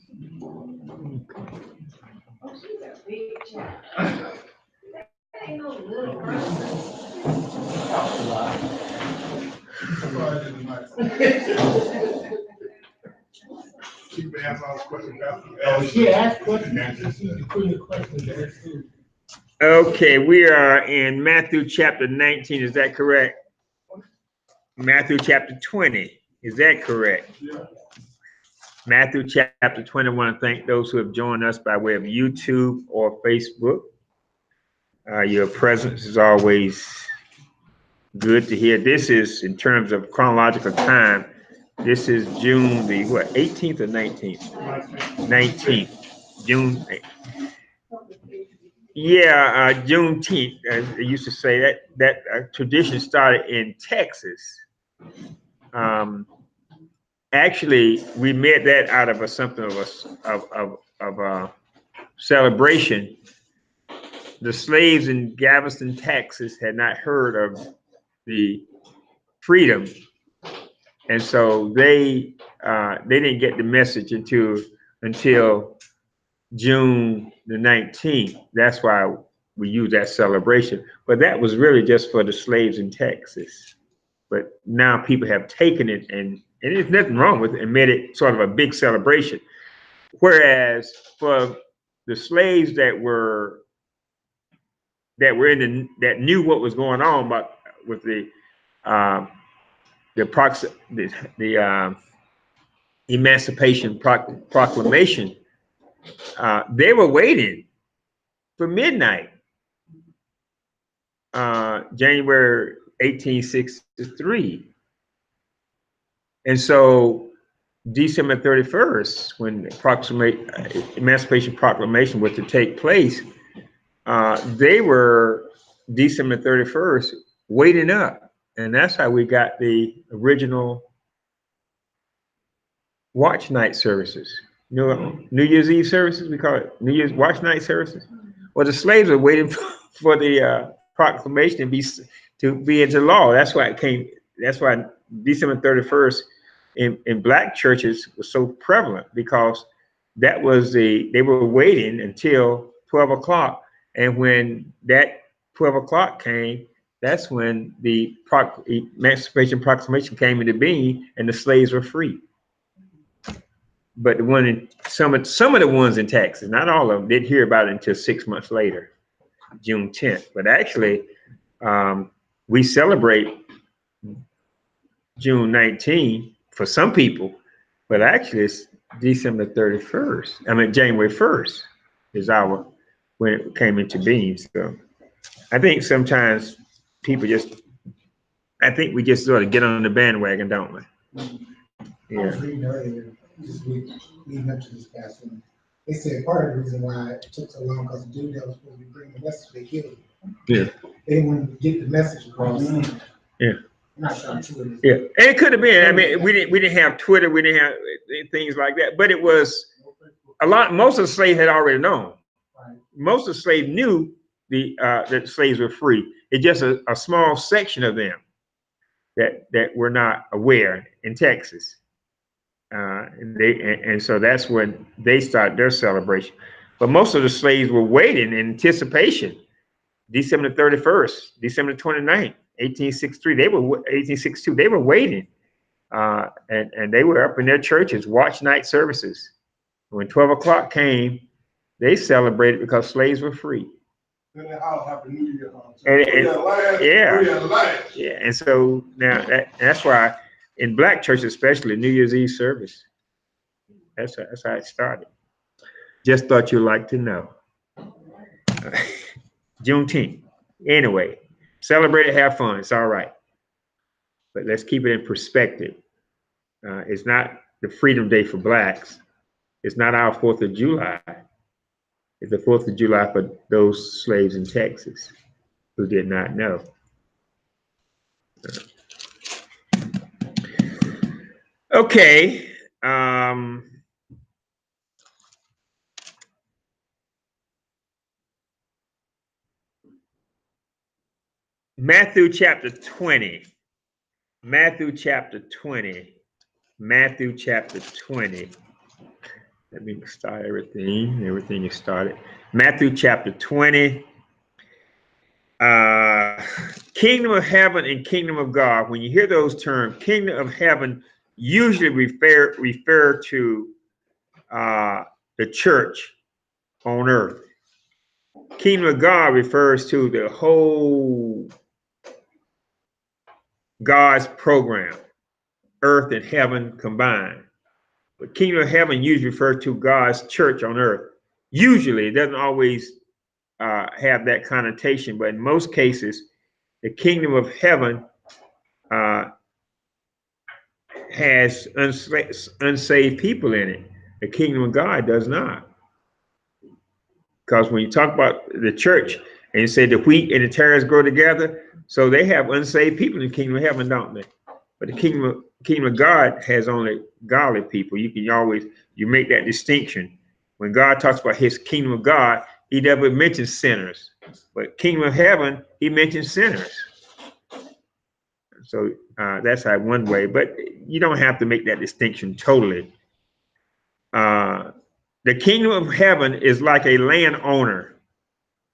She asked questions. She's putting questions there too. Okay, we are in Matthew chapter 19. Is that correct? Matthew chapter 20. Is that correct? Yeah. Matthew chapter 20. I want to thank those who have joined us by way of YouTube or Facebook. Your presence is always good to hear. This is, in terms of chronological time, this is June the what, 18th or 19th? 19th. June. Yeah, Juneteenth. I used to say that tradition started in Texas. Actually, we made that out of something of a celebration. The slaves in Galveston, Texas, had not heard of the freedom, and so they didn't get the message until June the 19th. That's why we use that celebration. But that was really just for the slaves in Texas. But now people have taken it, and there's nothing wrong with it, and made it sort of a big celebration. Whereas for the slaves that that knew what was going on, but with the Emancipation Proclamation, they were waiting for midnight, January 1863. And so December 31st, when the Emancipation Proclamation was to take place, they were December 31st waiting up. And that's how we got the original watch night services. You know, New Year's Eve services, we call it New Year's watch night services. Well, the slaves were waiting for the proclamation to be into law. That's why it came. That's why December 31st in black churches was so prevalent, because that was they were waiting until 12 o'clock, and when that 12 o'clock came, that's when the Emancipation Proclamation came into being, and the slaves were free. But some of the ones in Texas, not all of them, didn't hear about it until 6 months later, June 10th. But actually, we celebrate June 19th for some people, but actually it's December 31st. I mean, January 1st is when it came into being. So I think sometimes people I think we just sort of get on the bandwagon, don't we? I was reading earlier this week, leading up to this past one. They said part of the reason why it took so long because the dude that was supposed to be bringing the message, they killed him. Yeah. They didn't want to get the message across. Yeah. I'm not sure I'm true. Yeah, and it could have been. I mean, we didn't have Twitter, we didn't have things like that, but it was most of the slaves had already known. Right. Most of the slaves knew that slaves were free. It's just a small section of them that were not aware in Texas. And so that's when they started their celebration. But most of the slaves were waiting in anticipation. December 31st, December 29th, 1863, 1862, they were waiting. And they were up in their churches, watch night services. When 12 o'clock came, they celebrated because slaves were free. Yeah. And so now that's why in black churches, especially New Year's Eve service, that's how it started. Just thought you'd like to know. Juneteenth. Anyway, celebrate it, have fun. It's all right. But let's keep it in perspective. It's not the Freedom Day for blacks. It's not our 4th of July. It's the 4th of July for those slaves in Texas who did not know. Okay. Matthew chapter 20. Matthew chapter 20. Matthew chapter 20. Let me start everything. Everything is started. Matthew chapter 20. Kingdom of heaven and kingdom of God. When you hear those terms, kingdom of heaven usually refer to the church on earth. Kingdom of God refers to the whole God's program, earth and heaven combined. But kingdom of heaven usually refers to God's church on earth. Usually, it doesn't always have that connotation, but in most cases, the kingdom of heaven has unsaved people in it. The kingdom of God does not. Because when you talk about the church and you say the wheat and the tares grow together, so they have unsaved people in the kingdom of heaven, don't they? But the kingdom of God has only godly people. You can always make that distinction. When God talks about his kingdom of God, he never mentions sinners. But kingdom of heaven, he mentions sinners. So that's how one way, but you don't have to make that distinction totally. The kingdom of heaven is like a landowner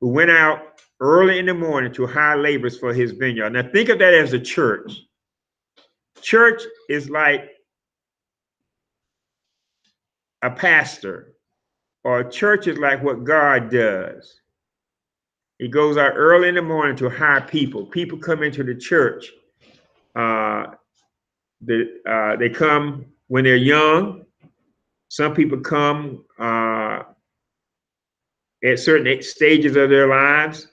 who went out early in the morning to hire laborers for his vineyard. Now think of that as a church. Church is like a pastor, or a church is like what God does. He goes out early in the morning to hire people. People come into the church. They come when they're young. Some people come at certain stages of their lives.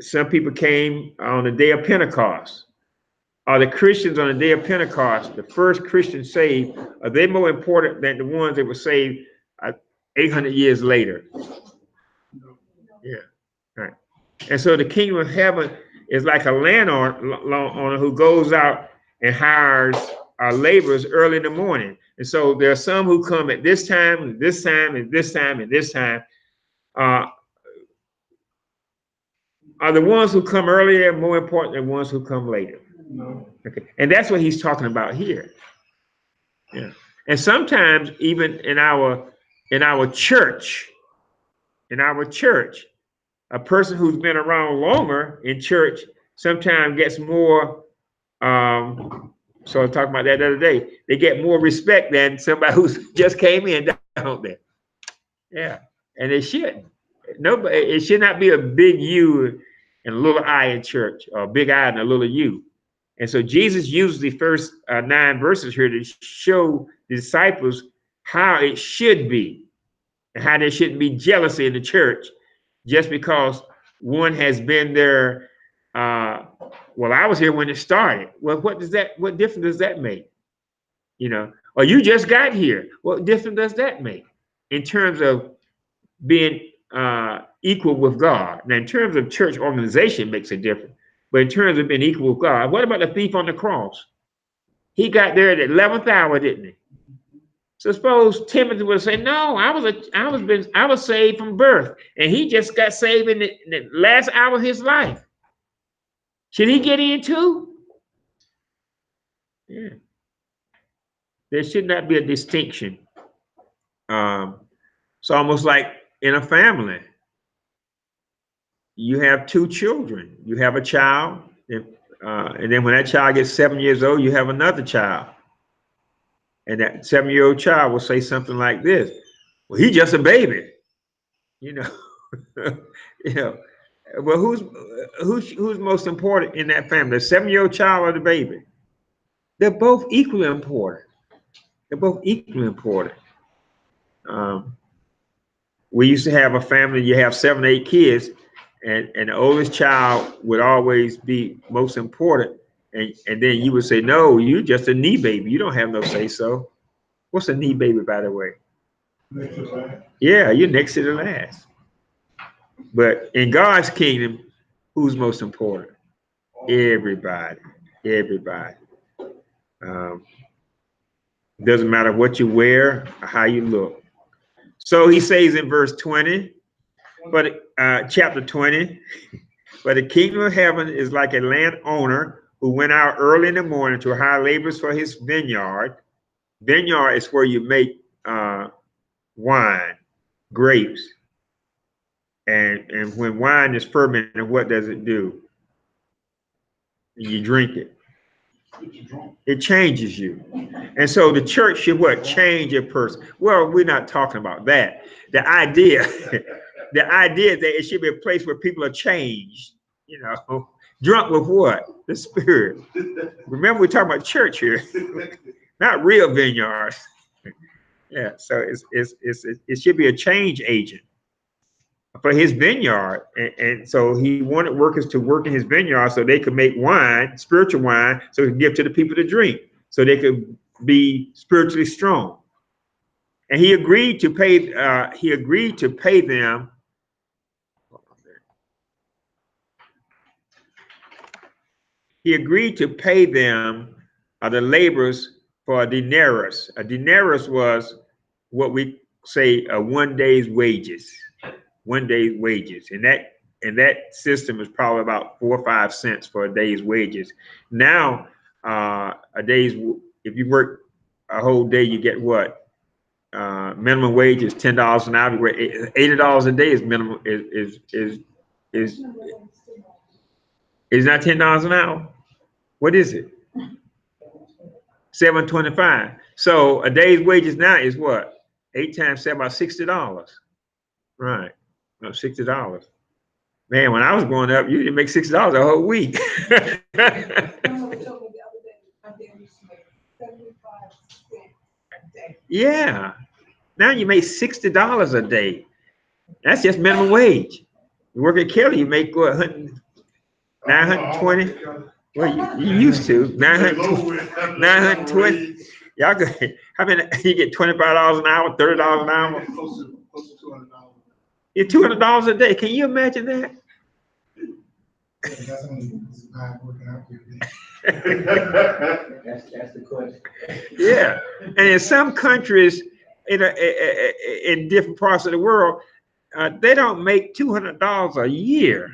Some people came on the day of Pentecost. Are the Christians on the day of Pentecost, the first Christians saved, are they more important than the ones that were saved 800 years later? Yeah, right. And so the kingdom of heaven is like a landowner who goes out and hires laborers early in the morning. And so there are some who come at this time, and this time, and this time, and this time. Are the ones who come earlier more important than ones who come later? No. Okay. And that's what he's talking about here. Yeah. And sometimes even in our church, a person who's been around longer in church sometimes gets more so I was talking about that the other day. They get more respect than somebody who's just came in, don't they? Yeah. And they shouldn't. Nobody, it should not be a big U and a little I in church, or a big I and a little U. And so Jesus used the first 9 verses here to show the disciples how it should be and how there shouldn't be jealousy in the church just because one has been there. Well, I was here when it started. Well, what difference does that make? You know, or you just got here. What difference does that make in terms of being equal with God? Now, in terms of church organization, makes a difference. But in terms of being equal with God, what about the thief on the cross? He got there at the 11th hour, didn't he? So suppose Timothy would say, "No, I was saved from birth, and he just got saved in the last hour of his life. Should he get in too?" Yeah. There should not be a distinction. It's almost like in a family. You have 2 children. You have a child, and then when that child gets 7 years old, you have another child. And that 7-year-old child will say something like this: "Well, he's just a baby," you know. You know. Well, who's most important in that family? The 7-year-old child or the baby? They're both equally important. They're both equally important. We used to have a family. You have 7 or 8 kids, and the oldest child would always be most important. And then you would say, "No, you just a knee baby. You don't have no say so." What's a knee baby, by the way? Next to last. Yeah, you're next to the last. But in God's kingdom, who's most important? Everybody. Everybody. Doesn't matter what you wear or how you look. So he says in verse 20, but chapter 20, but the kingdom of heaven is like a landowner who went out early in the morning to hire laborers for his vineyard. Vineyard is where you make wine, grapes. And when wine is fermented, what does it do? You drink it. It changes you. And so the church should what? Change a person. Well, we're not talking about that. The idea, the idea is that it should be a place where people are changed, you know, drunk with what? The Spirit. Remember, we're talking about church here, not real vineyards. Yeah, so it should be a change agent for his vineyard. And so he wanted workers to work in his vineyard so they could make wine, spiritual wine, so he could give to the people to drink, so they could be spiritually strong. And he agreed to pay them. He agreed to pay them the laborers for a denarius. A denarius was what we say a 1 day's wages. 1 day's wages. And that system is probably about 4 or 5 cents for a day's wages. Now, if you work a whole day, you get what? Minimum wage is $10 an hour. $80 a day is minimum is not $10 an hour. What is it? $7.25. So a day's wages now is what? 8 times 7, about $60. Right. No, $60. Man, when I was growing up, you didn't make $60 a whole week. Yeah. Now you make $60 a day. That's just minimum wage. You work at Kelly, you make what, 920? Well, you used to 920. Y'all good. I mean, you get $25 an hour, $30 an hour. Close to $200. You're $200 a day. Can you imagine that? That's only working out here. That's the question. Yeah, and in some countries, in different parts of the world, they don't make $200 a year,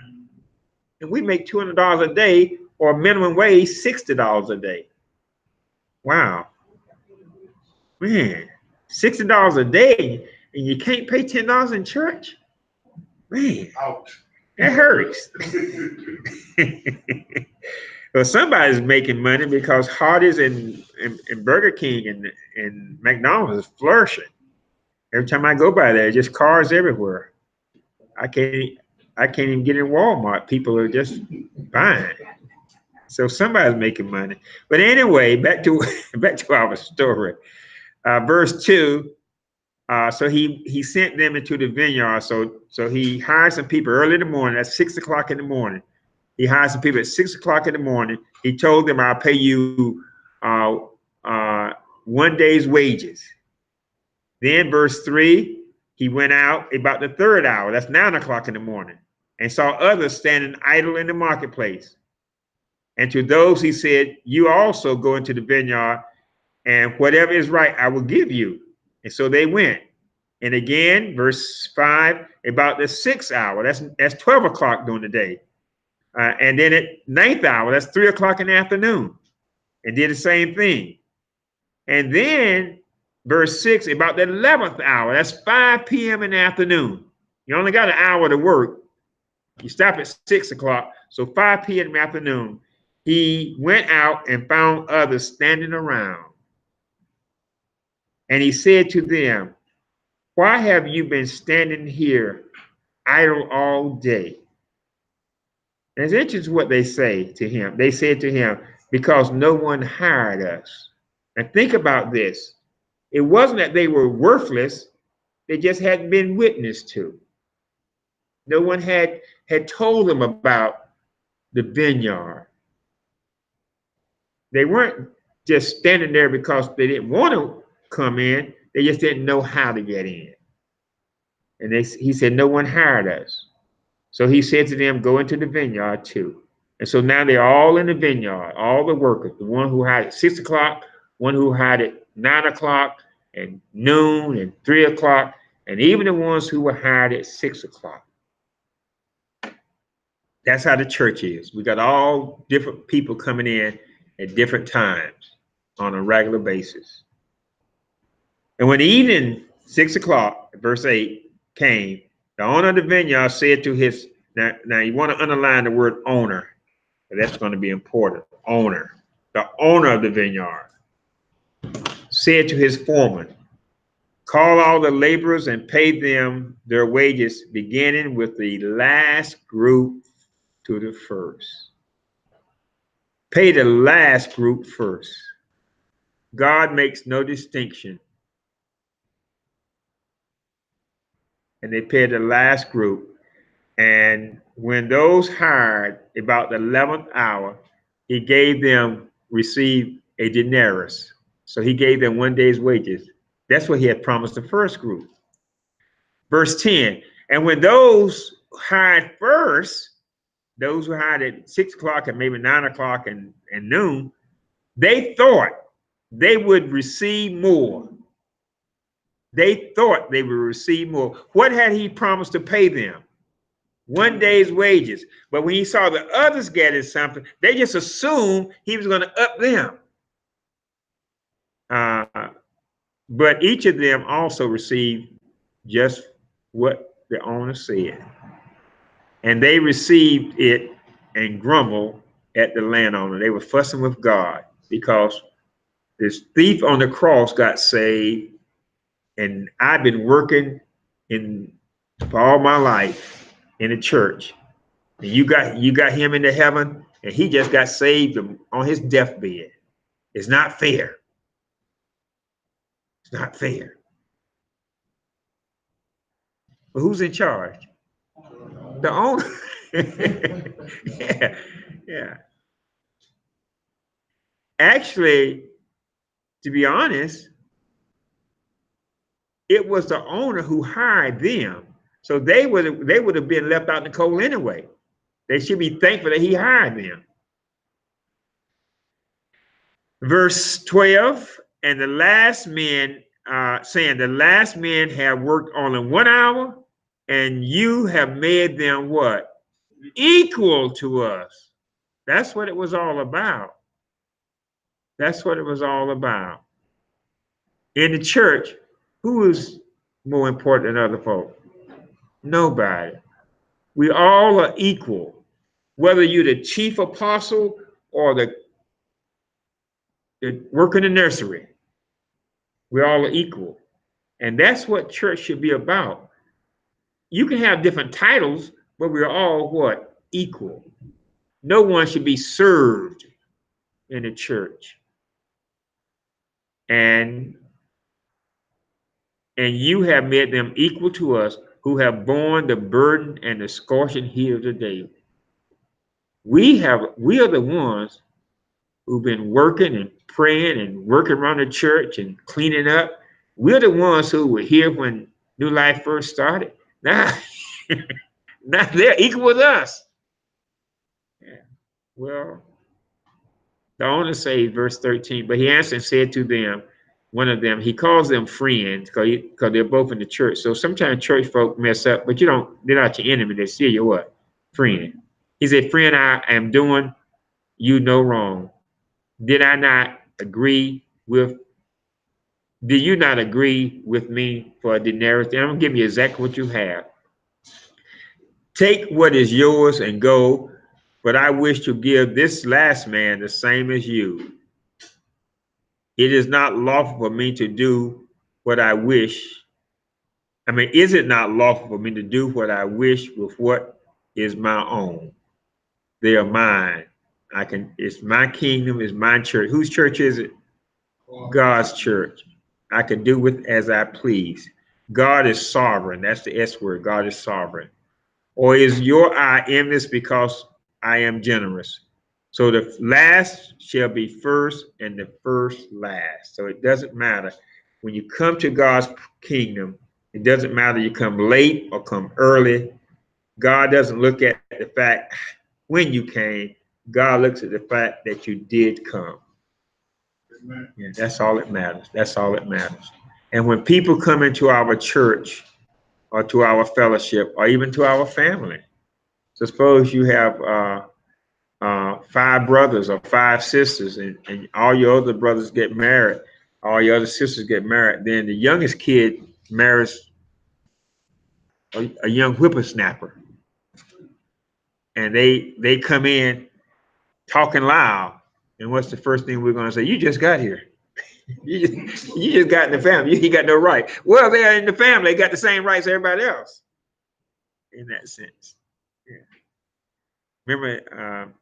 and we make $200 a day, or minimum wage $60 a day. Wow, man, $60 a day, and you can't pay $10 in church, man. Ouch. That hurts. Well, somebody's making money because Hardee's and Burger King and McDonald's is flourishing. Every time I go by there, just cars everywhere. I can't even get in Walmart. People are just buying. So somebody's making money. But anyway, back to our story. Verse 2. So he sent them into the vineyard. So he hired some people early in the morning. That's 6 o'clock in the morning. He hired some people at 6 o'clock in the morning. He told them, "I'll pay you 1 day's wages." Then verse 3, he went out about the third hour. That's 9 o'clock in the morning, and saw others standing idle in the marketplace. And to those he said, "You also go into the vineyard, and whatever is right, I will give you." And so they went. And again, verse 5, about the 6th hour, that's 12 o'clock during the day. And then at 9th hour, that's 3 o'clock in the afternoon, and did the same thing. And then verse 6, about the 11th hour, that's 5 p.m. in the afternoon. You only got an hour to work. You stop at 6 o'clock, so 5 p.m. in the afternoon, he went out and found others standing around. And he said to them, "Why have you been standing here idle all day?" And it's interesting what they say to him. They said to him, "Because no one hired us." And think about this. It wasn't that they were worthless. They just hadn't been witnessed to. No one had told them about the vineyard. They weren't just standing there because they didn't want to come in. They just didn't know how to get in. And he said, "No one hired us." So he said to them, "Go into the vineyard too." And so now they're all in the vineyard, all the workers, the one who hired at 6 o'clock, one who hired at 9 o'clock and noon and 3 o'clock, and even the ones who were hired at 6 o'clock. That's how the church is. We got all different people coming in at different times on a regular basis. And when the evening, 6 o'clock, verse 8, came, the owner of the vineyard said to his, now you want to underline the word owner, that's going to be important. Owner. The owner of the vineyard said to his foreman, call all the laborers and pay them their wages, beginning with the last group to the first. Pay the last group first. God makes no distinction. And they paid the last group. And when those hired about the 11th hour, he gave them, received a denarius. So he gave them 1 day's wages. That's what he had promised the first group. Verse 10, and when those hired first, those who hired at 6 o'clock and maybe 9 o'clock and noon, they thought they would receive more. They thought they would receive more. What had he promised to pay them? 1 day's wages. But when he saw the others getting something, they just assumed he was going to up them. But each of them also received just what the owner said. And they received it and grumbled at the landowner. They were fussing with God because this thief on the cross got saved, and I've been working for all my life in the church. And you got him into heaven, and he just got saved on his deathbed. It's not fair. It's not fair. But who's in charge? The owner. Yeah. Actually, to be honest, it was the owner who hired them. So they would have been left out in the cold anyway. They should be thankful that he hired them. Verse 12, and the last men, saying, the last men have worked only 1 hour, and you have made them what? Equal to us. That's what it was all about. That's what it was all about. In the church, who is more important than other folk? Nobody. We all are equal. Whether you're the chief apostle or the work in the nursery, we all are equal. And that's what church should be about. You can have different titles, but we're all what? Equal. No one should be served in the church. And you have made them equal to us, who have borne the burden and the scorching heat of the day. We are the ones who've been working and praying and working around the church and cleaning up. We're the ones who were here when New Life first started. Now, now they're equal with us. Yeah. Well, the owner says, verse 13, but he answered and said to them, one of them, he calls them friends because they're both in the church. So sometimes church folk mess up, but they're not your enemy. They still your what? Friend. He said, friend, I am doing you no wrong. Did you not agree with me for a denarius? And I'm going to give you exactly what you have. Take what is yours and go, but I wish to give this last man the same as you. It is not lawful for me to do what I wish. Is it not lawful for me to do what I wish with what is my own? They are mine. It's my kingdom, it's my church. Whose church is it? God's church. I can do with as I please. God is sovereign. That's the S word. God is sovereign. Or is your eye envious because I am generous? So the last shall be first and the first last. So it doesn't matter. When you come to God's kingdom, it doesn't matter you come late or come early. God doesn't look at the fact when you came. God looks at the fact that you did come. Yeah, that's all that matters. That's all that matters. And when people come into our church or to our fellowship or even to our family, so suppose you have 5 brothers or 5 sisters and all your other brothers get married. all your other sisters get married. Then the youngest kid marries a young whippersnapper, and they come in talking loud. And what's the first thing we're going to say? You just got here. You just got in the family. You got no right. Well, they're in the family. They got the same rights as everybody else. In that sense. Yeah. Remember,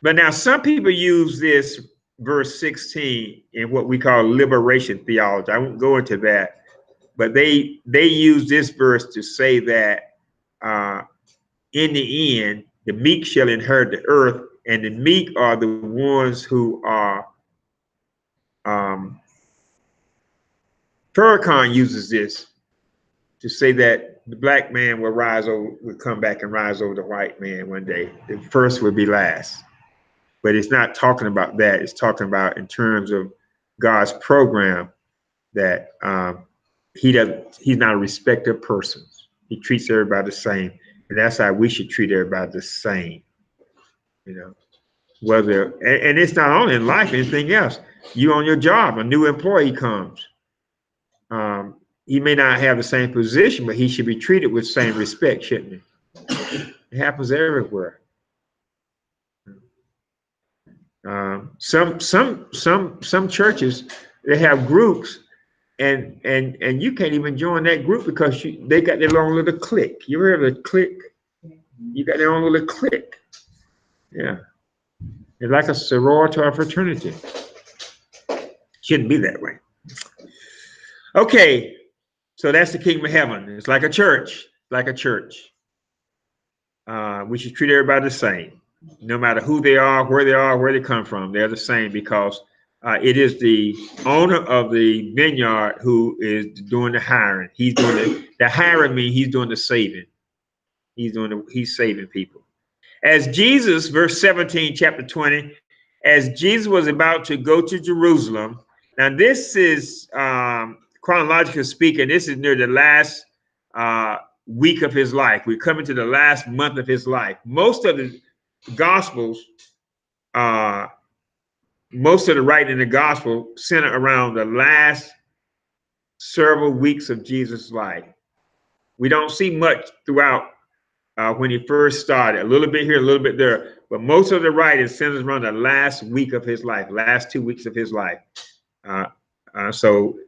but now some people use this verse 16 in what we call liberation theology. I won't go into that, but they use this verse to say that in the end, the meek shall inherit the earth, and the meek are the ones who are Farrakhan uses this to say that the black man will come back and rise over the white man one day. The first will be last. But it's not talking about that. It's talking about in terms of God's program that he's not a respecter of persons. He treats everybody the same. And that's how we should treat everybody the same. You know, and it's not only in life, anything else. You on your job, a new employee comes. He may not have the same position, but he should be treated with the same respect, shouldn't he? It happens everywhere. Some churches, they have groups, and you can't even join that group because they got their own little clique. You ever heard of a clique? You got their own little clique. Yeah, it's like a sorority or fraternity. Shouldn't be that way. Okay, so that's the kingdom of heaven. It's like a church, we should treat everybody the same, no matter who they are, where they come from. They're the same because it is the owner of the vineyard who is doing the hiring. He's doing the hiring means he's doing the saving. He's saving people. As Jesus, verse 17, chapter 20, as Jesus was about to go to Jerusalem. Now this is chronologically speaking, this is near the last week of his life. We're coming to the last month of his life. Most of the Gospels, most of the writing in the Gospel center around the last several weeks of Jesus' life. We don't see much throughout when he first started, a little bit here, a little bit there, but most of the writing centers around the last week of his life, last 2 weeks of his life. So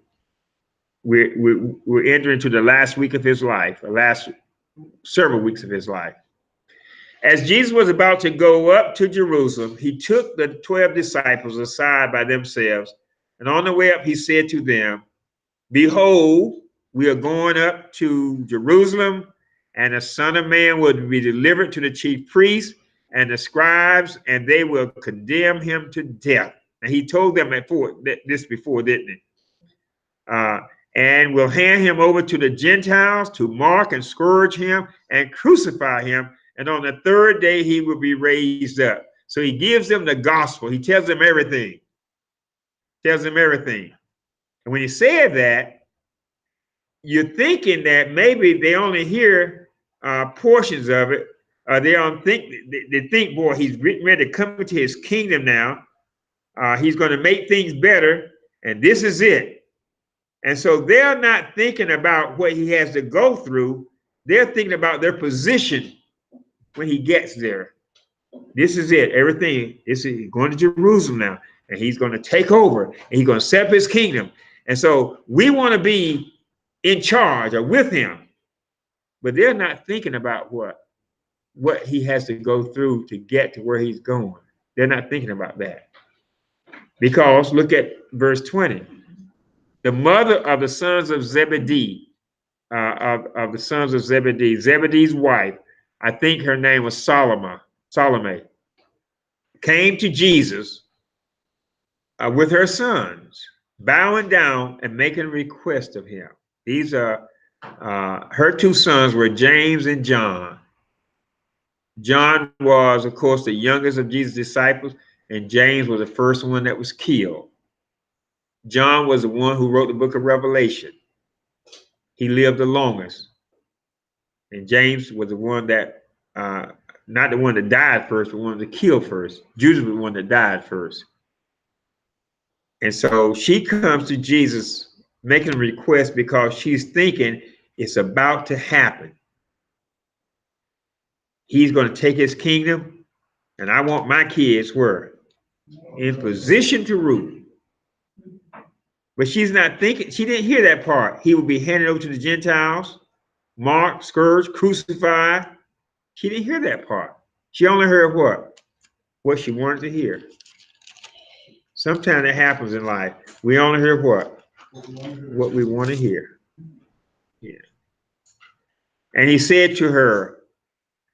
we're entering into the last week of his life, the last several weeks of his life. As Jesus was about to go up to Jerusalem, he took the 12 disciples aside by themselves, and on the way up, he said to them, behold, we are going up to Jerusalem, and the Son of Man will be delivered to the chief priests and the scribes, and they will condemn him to death. And he told them this before, didn't he? And will hand him over to the Gentiles to mock and scourge him and crucify him. And on the third day, he will be raised up. So he gives them the gospel. He tells them everything. And when he said that, you're thinking that maybe they only hear portions of it. They think, boy, he's ready to come into his kingdom now. He's going to make things better, and this is it. And so they're not thinking about what he has to go through. They're thinking about their position when he gets there. This is it. Everything. This is going to Jerusalem now, and he's going to take over, and he's going to set up his kingdom. And so we want to be in charge or with him, but they're not thinking about what he has to go through to get to where he's going. They're not thinking about that. Because look at verse 20. The mother of the sons of Zebedee, Zebedee's wife, I think her name was Salome, came to Jesus with her sons, bowing down and making a request of him. These are her two sons were James and John. John was, of course, the youngest of Jesus' disciples, and James was the first one that was killed. John was the one who wrote the book of Revelation. He lived the longest. And James was the one that, not the one that died first, but one that killed first. Judas was the one that died first. And so she comes to Jesus making a request because she's thinking it's about to happen. He's going to take his kingdom, and I want my kids where? In position to rule. But she's not thinking, she didn't hear that part. He will be handed over to the Gentiles, marked, scourged, crucified. She didn't hear that part. She only heard what? What she wanted to hear. Sometimes it happens in life. We only hear what? What we want to hear. Yeah. And he said to her,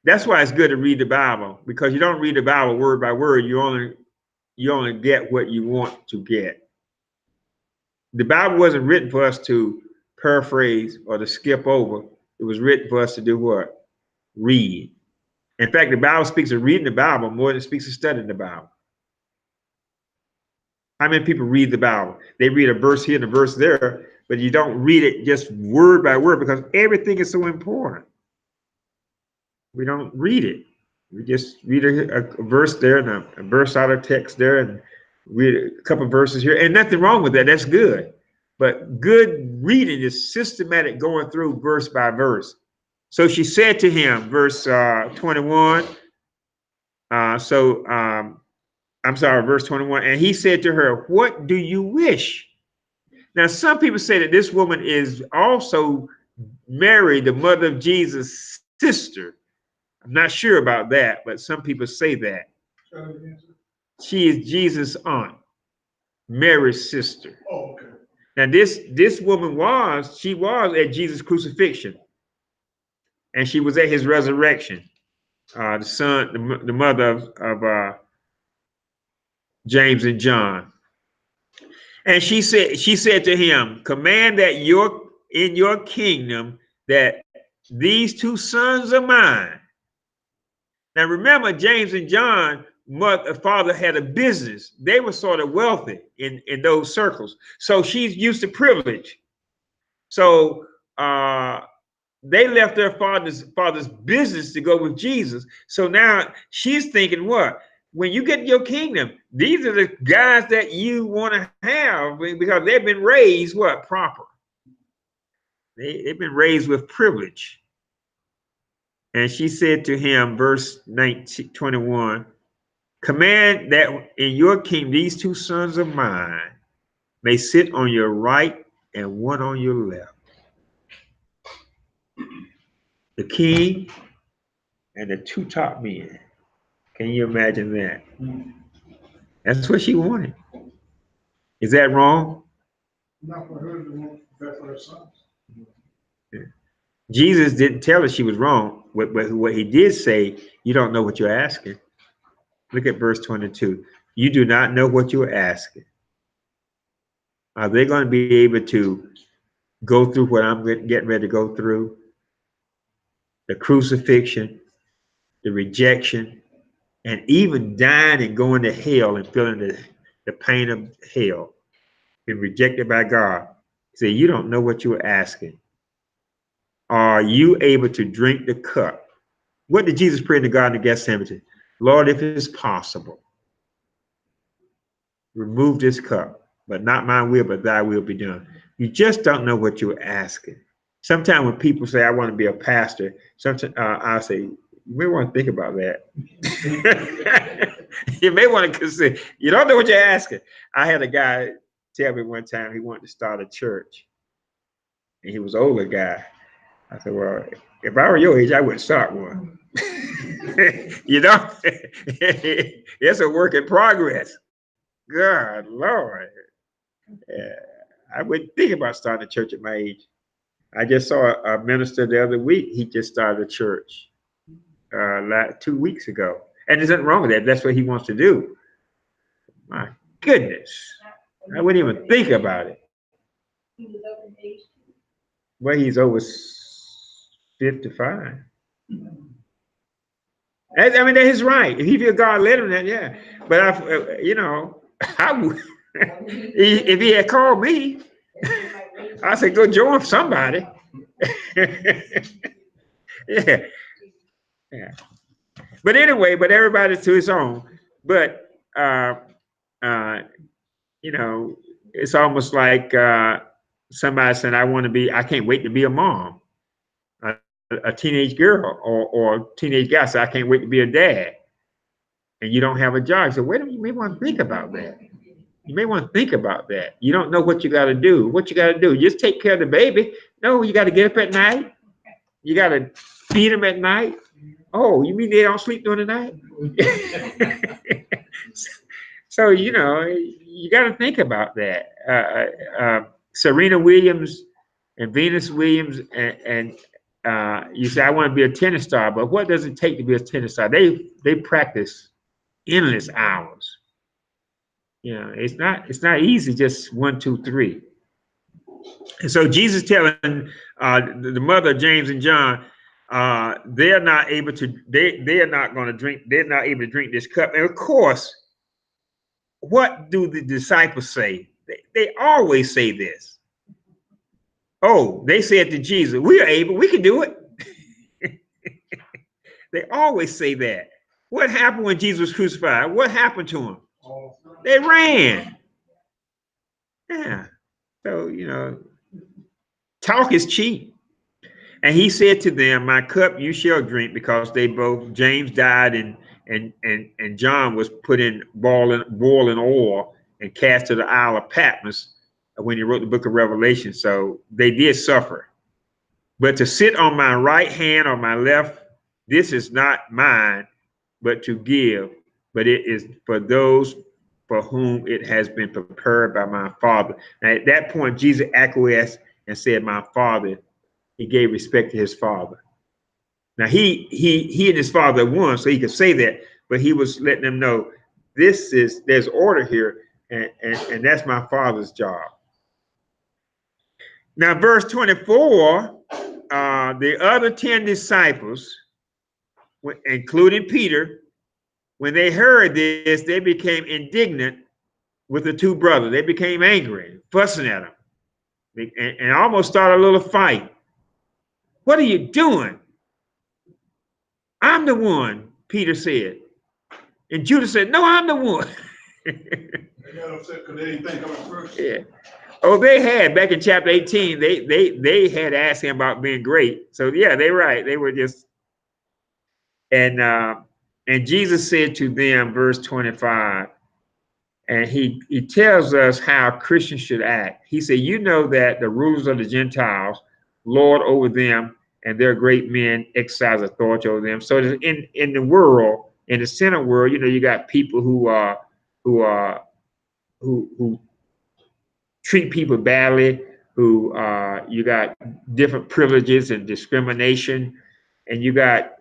that's why it's good to read the Bible, because you don't read the Bible word by word. You only get what you want to get. The Bible wasn't written for us to paraphrase or to skip over. It was written for us to do what? Read. In fact, the Bible speaks of reading the Bible more than it speaks of studying the Bible. How many people read the Bible? They read a verse here and a verse there, but you don't read it just word by word because everything is so important. We don't read it. We just read a verse there and a verse out of text there and read a couple of verses here. And nothing wrong with that. That's good. But good reading is systematic going through verse by verse. So she said to him, verse 21. I'm sorry, verse 21. And he said to her, what do you wish? Now, some people say that this woman is also Mary, the mother of Jesus' sister. I'm not sure about that, but some people say that. She is Jesus' aunt, Mary's sister. Oh, okay. Now, this woman was at Jesus' crucifixion, and she was at his resurrection. The mother of James and John. And she said to him, command that in your kingdom that these two sons of mine. Now remember, James and John, father had a business. They were sort of wealthy in those circles. So she's used to privilege. So they left their father's business to go with Jesus. So now she's thinking, what? When you get your kingdom, these are the guys that you want to have because they've been raised what? Proper. They've been raised with privilege. And she said to him, verse 21, command that in your kingdom these two sons of mine may sit on your right and one on your left. The king and the two top men. Can you imagine that? That's what she wanted. Is that wrong? Not for her to want that for her sons. Jesus didn't tell her she was wrong. What he did say, you don't know what you're asking. Look at verse 22. You do not know what you're asking. Are they going to be able to go through what I'm getting ready to go through? The crucifixion, the rejection, and even dying and going to hell and feeling the pain of hell, being rejected by God. Say, you don't know what you're asking. Are you able to drink the cup? What did Jesus pray in the Garden of Gethsemane? Lord, if it is possible, remove this cup, but not my will, but thy will be done. You just don't know what you're asking. Sometimes when people say, I want to be a pastor, sometimes I'll say, you may want to think about that. You may want to consider, you don't know what you're asking. I had a guy tell me one time he wanted to start a church. And he was an older guy. I said, well, if I were your age, I wouldn't start one. You know, it's a work in progress. God, Lord. I wouldn't think about starting a church at my age. I just saw a minister the other week. He just started a church 2 weeks ago. And there's nothing wrong with that. That's what he wants to do. My goodness. I wouldn't even think about it. He was over age. Well, he's over 55. I mean, that's his right. If he feel God led him, then yeah. But I would. If he had called me, I said, go join somebody. Yeah. But anyway, everybody's to his own. But you know, it's almost like somebody saying, I can't wait to be a mom. A teenage girl or a teenage guy said, I can't wait to be a dad. And you don't have a job. So wait a minute, you may want to think about that. You may want to think about that. You don't know what you got to do. What you got to do? Just take care of the baby. No, you got to get up at night. You got to feed them at night. Oh, you mean they don't sleep during the night? So, you know, you got to think about that. Serena Williams and Venus Williams and you say, I want to be a tennis star, but what does it take to be a tennis star? They practice endless hours. You know, it's not easy, just 1, 2, 3. And so Jesus telling the mother of James and John, they're not able to, they are not going to drink, they're not able to drink this cup. And of course, what do the disciples say? They always say this. Oh, they said to Jesus, we are able, we can do it. They always say that. What happened when Jesus was crucified? What happened to him? They ran. Yeah. So, you know, talk is cheap. And he said to them, my cup you shall drink, because they both, James died and John was put in boiling oil and cast to the Isle of Patmos when he wrote the book of Revelation. So they did suffer. But to sit on my right hand or my left, this is not mine, but to give. But it is for those for whom it has been prepared by my Father. Now, at that point, Jesus acquiesced and said, my Father. He gave respect to his Father. Now, he and his Father are one, so he could say that, but he was letting them know, there's order here, and that's my Father's job. Now, verse 24, the other 10 disciples, including Peter, when they heard this, they became indignant with the two brothers. They became angry, fussing at them, and almost started a little fight. What are you doing? I'm the one, Peter said. And Judas said, no, I'm the one. They got upset because they didn't think of it first. Yeah. Oh, they had, back in chapter 18, they had asked him about being great. So yeah, they're right. They were just, and Jesus said to them, verse 25, and he tells us how Christians should act. He said, you know that the rulers of the Gentiles lord over them, and their great men exercise authority over them. So in the world, in the center world, you know, you got people who treat people badly, who you got different privileges and discrimination, and you got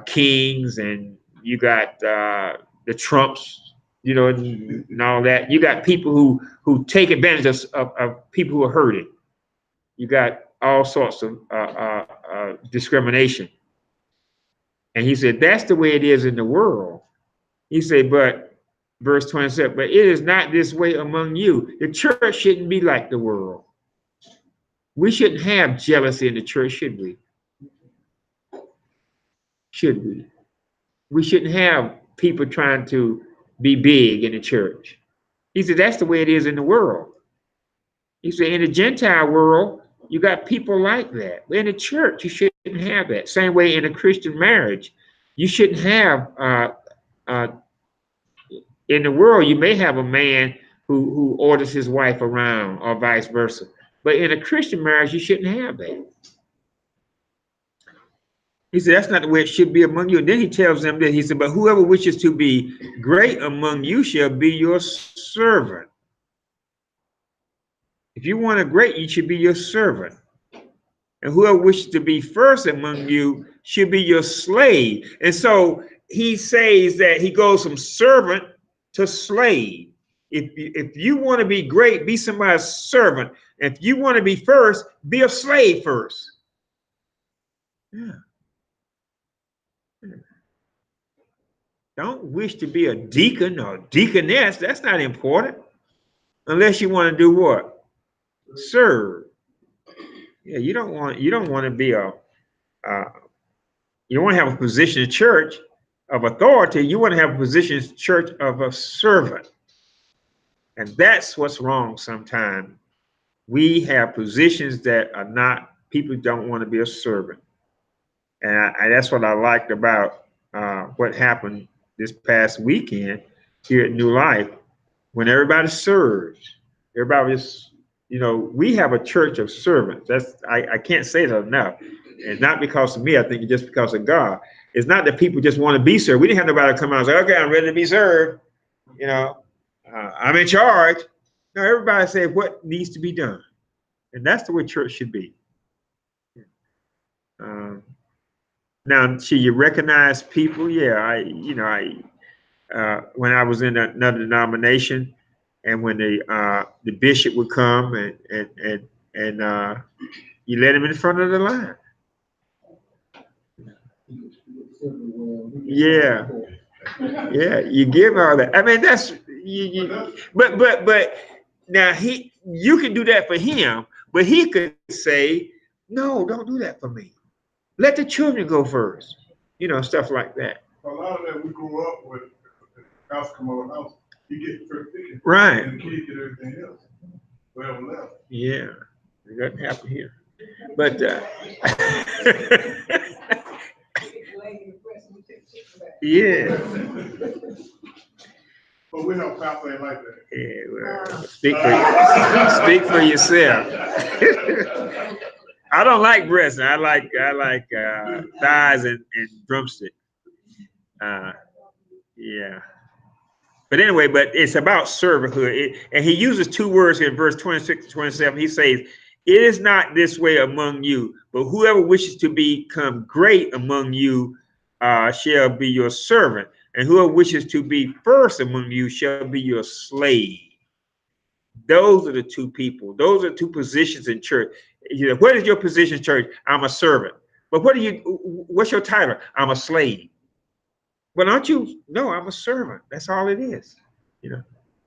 kings, and you got the Trumps, you know, and all that. You got people who take advantage of people who are hurting. You got all sorts of discrimination. And he said, that's the way it is in the world. He said, but verse 27, but it is not this way among you. The church shouldn't be like the world. We shouldn't have jealousy in the church, should we? Should we? We shouldn't have people trying to be big in the church. He said, that's the way it is in the world. He said, in the Gentile world, you got people like that. But in the church, you shouldn't have that. Same way in a Christian marriage, you shouldn't have, in the world, you may have a man who orders his wife around or vice versa. But in a Christian marriage, you shouldn't have that. He said, that's not the way it should be among you. And then he tells them that, he said, but whoever wishes to be great among you shall be your servant. If you want a great, you should be your servant. And whoever wishes to be first among you should be your slave. And so he says that he goes from servant to slave. If you want to be great, be somebody's servant. If you want to be first, be a slave first. Yeah. Don't wish to be a deacon or deaconess. That's not important. Unless you want to do what? Serve. Yeah, you don't want to be you don't want to have a position in church of authority. You want to have a position in church of a servant. And that's what's wrong sometimes. We have positions that are not, people don't want to be a servant. And that's what I liked about what happened this past weekend here at New Life, when everybody serves. Everybody is, we have a church of servants. I can't say that enough. And not because of me, I think it's just because of God. It's not that people just want to be served. We didn't have nobody come out and say, okay, I'm ready to be served. I'm in charge. No, everybody said what needs to be done. And that's the way church should be. Now, should you recognize people? Yeah, when I was in another denomination, and when the bishop would come and you let him in front of the line. Yeah, you give all that. I mean, that's but now you can do that for him, but he could say, no, don't do that for me. Let the children go first. Stuff like that. A lot of that we grew up with. House come over house, you get first picking. Right. And the kids get everything else. Whatever left. Yeah, it doesn't happen here. But yeah. But we know Papa ain't like that. Yeah, well, speak for yourself. I don't like breast. I like thighs and drumstick. Yeah. But anyway, it's about servanthood. And he uses two words here in verse 26 to 27. He says, it is not this way among you, but whoever wishes to become great among you shall be your servant. And whoever wishes to be first among you shall be your slave. Those are the two people. Those are two positions in church. What is your position in church? I'm a servant. But what's your title? I'm a slave. But aren't you? No, I'm a servant. That's all it is.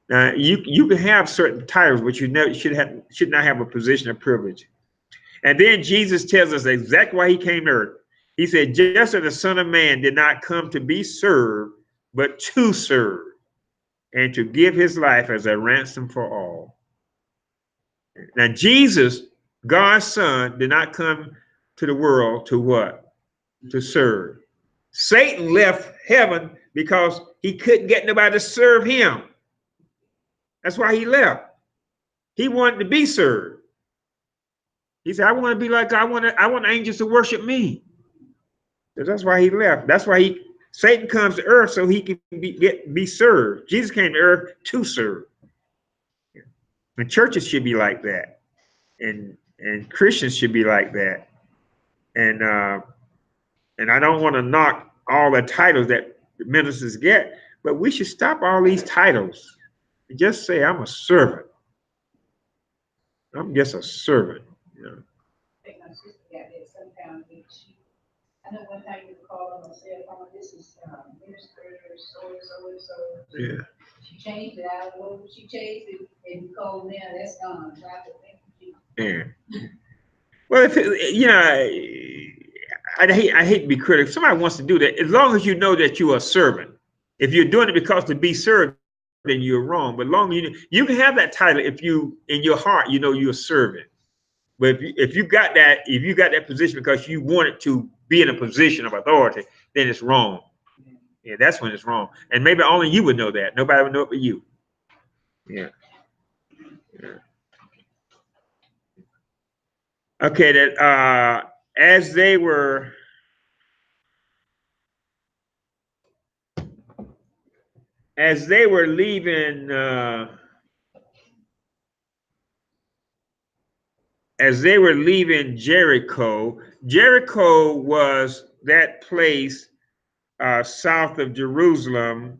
Now you can have certain titles, but you never should not have a position of privilege. And then Jesus tells us exactly why he came to earth. He said, just as the Son of Man did not come to be served, but to serve, and to give his life as a ransom for all. Now Jesus, God's Son, did not come to the world to what? To serve. Satan left heaven because he couldn't get nobody to serve him. That's why he left. He wanted to be served. He said, I want to be like God. I want angels to worship me. So that's why he left. That's why Satan comes to earth so he can be served. Jesus came to earth to serve. And churches should be like that. And Christians should be like that. And I don't want to knock all the titles that ministers get, but we should stop all these titles and just say, I'm a servant. I'm just a servant. I think my sister got that sometimes. I know one time you call them and said, oh, this is minister so. Yeah. She changed it. I don't know if she changed it and you call now, that's gone. Yeah. Well, I hate to be critical. If somebody wants to do that, as long as you know that you are a servant. If you're doing it because to be served, then you're wrong. But long you can have that title if you in your heart you're a servant. But if you got that position because you wanted to be in a position of authority, then it's wrong. Yeah, that's when it's wrong. And maybe only you would know that. Nobody would know it but you. Yeah. Okay, that as they were leaving Jericho. Jericho was that place south of Jerusalem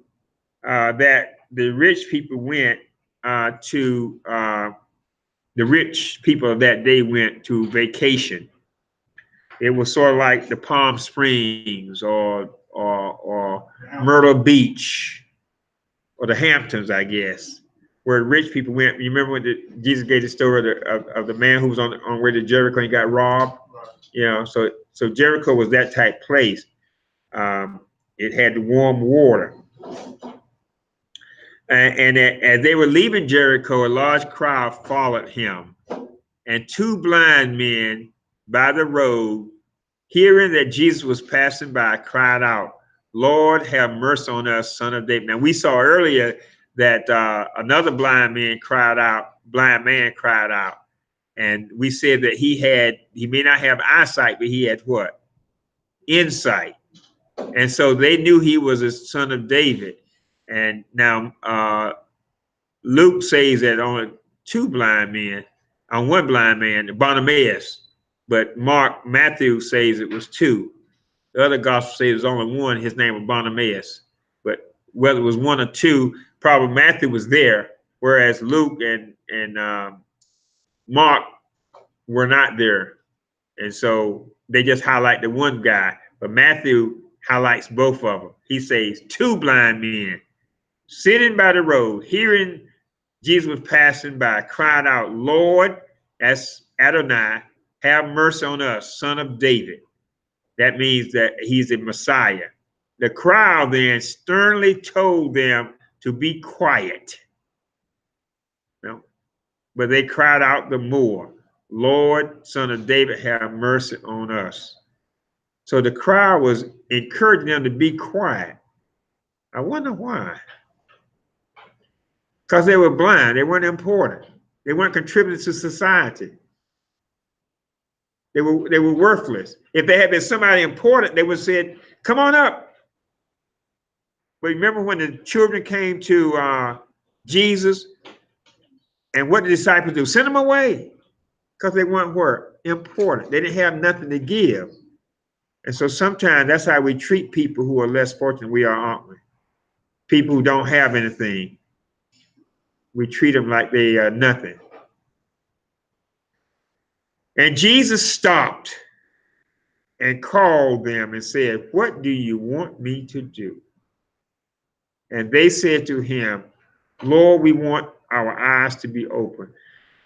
that the rich people went to. The rich people of that day went to vacation. It was sort of like the Palm Springs or Myrtle Beach or the Hamptons, I guess, where rich people went. You remember when Jesus gave the story of the man who was on way to Jericho and got robbed? So Jericho was that type place. It had the warm water. And as they were leaving Jericho, a large crowd followed him. And two blind men by the road, hearing that Jesus was passing by, cried out, Lord, have mercy on us, son of David. Now, we saw earlier that another blind man cried out. And we said that he may not have eyesight, but he had what? Insight. And so they knew he was a son of David. And now Luke says that only one blind man, Bartimaeus, but Matthew says it was two. The other gospel says it was only one, his name was Bartimaeus. But whether it was one or two, probably Matthew was there, whereas Luke and Mark were not there. And so they just highlight the one guy, but Matthew highlights both of them. He says two blind men sitting by the road, hearing Jesus was passing by, cried out, Lord, that's Adonai, have mercy on us, son of David. That means that he's the Messiah. The crowd then sternly told them to be quiet. No, but they cried out the more, Lord, son of David, have mercy on us. So the crowd was encouraging them to be quiet. I wonder why. Because they were blind. They weren't important. They weren't contributing to society. They were worthless. If they had been somebody important, they would have said, come on up. But remember when the children came to Jesus, and what did the disciples do? Send them away. Because they weren't what? Important. They didn't have nothing to give. And so sometimes that's how we treat people who are less fortunate than we are, aren't we? People who don't have anything. We treat them like they are nothing. And Jesus stopped and called them and said, what do you want me to do? And they said to him, Lord, we want our eyes to be open.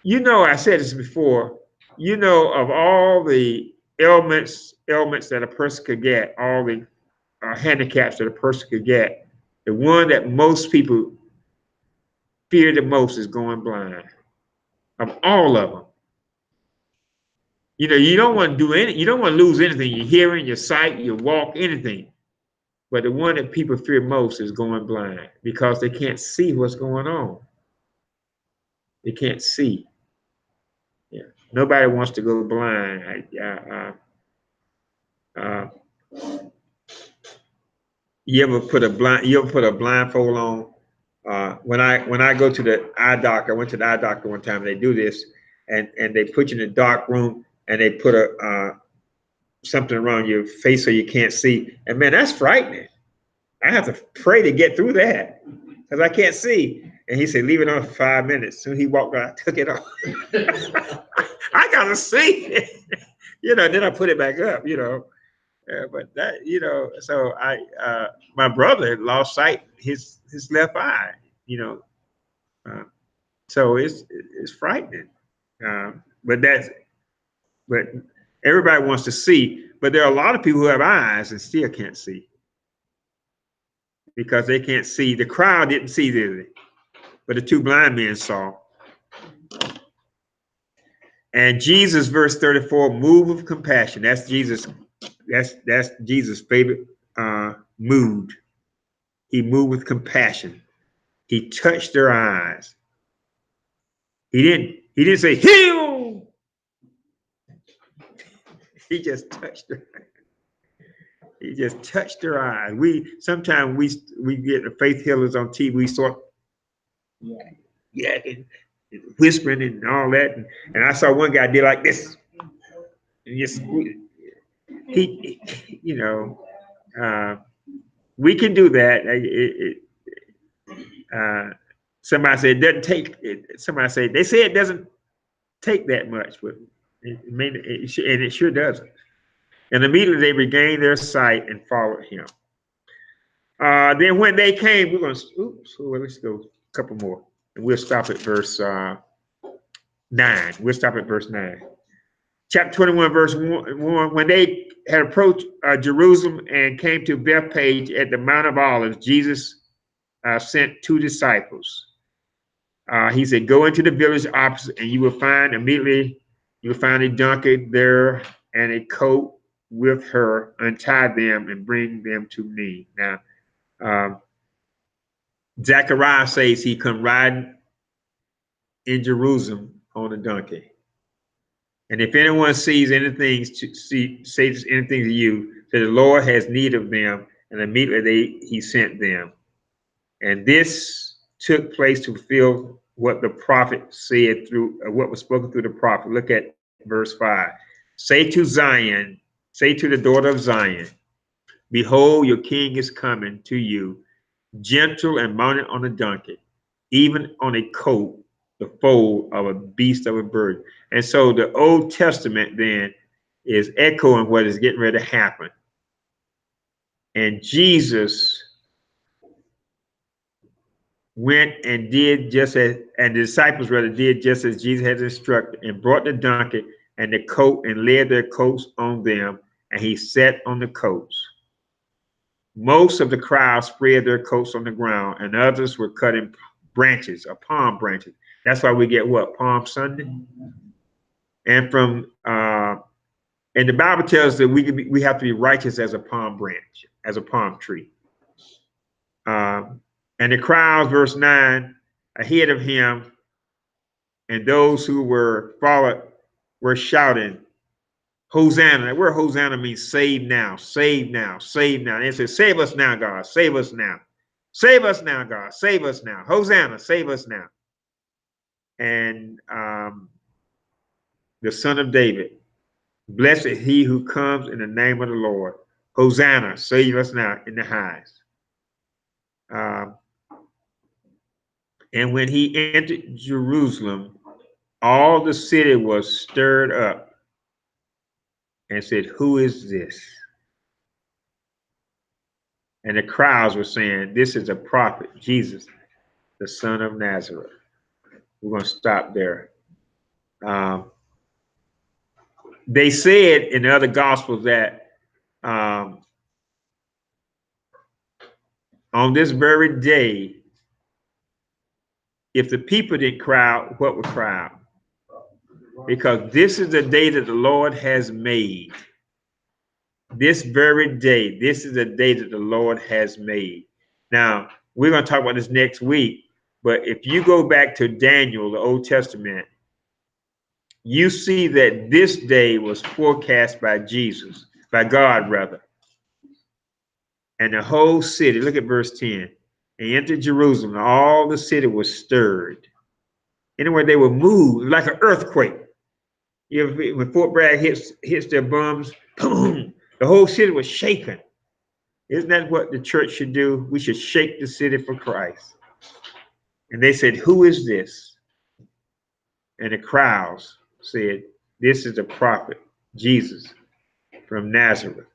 You know, I said this before, you know, of all the ailments that a person could get, all the handicaps that a person could get, the one that most people fear the most is going blind. Of all of them. You know, you don't want to do anything, you don't want to lose anything, your hearing, your sight, your walk, anything. But the one that people fear most is going blind because they can't see what's going on. They can't see. Yeah. Nobody wants to go blind. You ever put a blindfold on? When I go to the eye doctor, I went to the eye doctor one time, and they do this, and they put you in a dark room and they put something around your face so you can't see. And man, that's frightening. I have to pray to get through that because I can't see. And he said, leave it on for 5 minutes. Soon he walked out, I took it off. I gotta see. You know, then I put it back up, you know. But that, you know, so my brother lost sight his left eye, you know. So it's frightening. But everybody wants to see, but there are a lot of people who have eyes and still can't see because they can't see. The crowd didn't see, did they? But the two blind men saw. And Jesus, verse 34, moved with compassion. That's Jesus. That's Jesus' favorite mood. He moved with compassion. He touched their eyes. He didn't say heal. He just touched their eyes. He just touched their eyes. Sometimes we get the faith healers on TV. We sort and whispering and all that. And I saw one guy did like this. And just he you know, we can do that. Somebody said it doesn't take. Somebody said they say it doesn't take that much, but it sure doesn't. And immediately they regained their sight and followed him. Then when they came, we're going to, let's go a couple more. And we'll stop at verse 9. We'll stop at verse 9. Chapter 21, verse 1. When they had approached Jerusalem and came to Bethpage at the Mount of Olives, Jesus sent 2 disciples. He said, go into the village opposite and you will find a donkey there and a coat with her. Untie them and bring them to me. Now, Zechariah says he come riding in Jerusalem on a donkey. And if anyone says anything to you, that the Lord has need of them, and immediately he sent them. And this took place to fulfill what the prophet said through what was spoken through the prophet. Look at verse 5. Say to the daughter of Zion, behold, your king is coming to you, gentle and mounted on a donkey, even on a coat, the foal of a beast of a burden. And so the Old Testament then is echoing what is getting ready to happen. And Jesus went and did just as, and the disciples rather did just as Jesus had instructed, and brought the donkey and the coat and laid their coats on them, and he sat on the coats. Most of the crowd spread their coats on the ground, and others were cutting branches or palm branches. That's why we get what? Palm Sunday. And from and the Bible tells us that we have to be righteous as a palm branch, as a palm tree. And the crowds, verse 9, ahead of him, and those who were followed were shouting, Hosanna. That word Hosanna means save now, save now, save now. And they said, save us now, God, save us now. Save us now, God, save us now. Hosanna, save us now. And the Son of David, blessed is he who comes in the name of the Lord. Hosanna, save us now in the highest. And when he entered Jerusalem, all the city was stirred up and said, who is this? And the crowds were saying, this is a prophet, Jesus, the son of Nazareth. We're going to stop there. They said in the other gospels that on this very day, if the people didn't cry out, what would cry out? Because this is the day that the Lord has made. This very day, this is the day that the Lord has made. Now, we're going to talk about this next week, but if you go back to Daniel, the Old Testament, you see that this day was forecast by Jesus, by God rather. And the whole city, look at verse 10, and entered Jerusalem, and all the city was stirred. Anyway, they were moved like an earthquake. When Fort Bragg hits their bums, boom, the whole city was shaken. Isn't that what the church should do? We should shake the city for Christ. And they said, who is this? And the crowds said, this is the prophet, Jesus from Nazareth.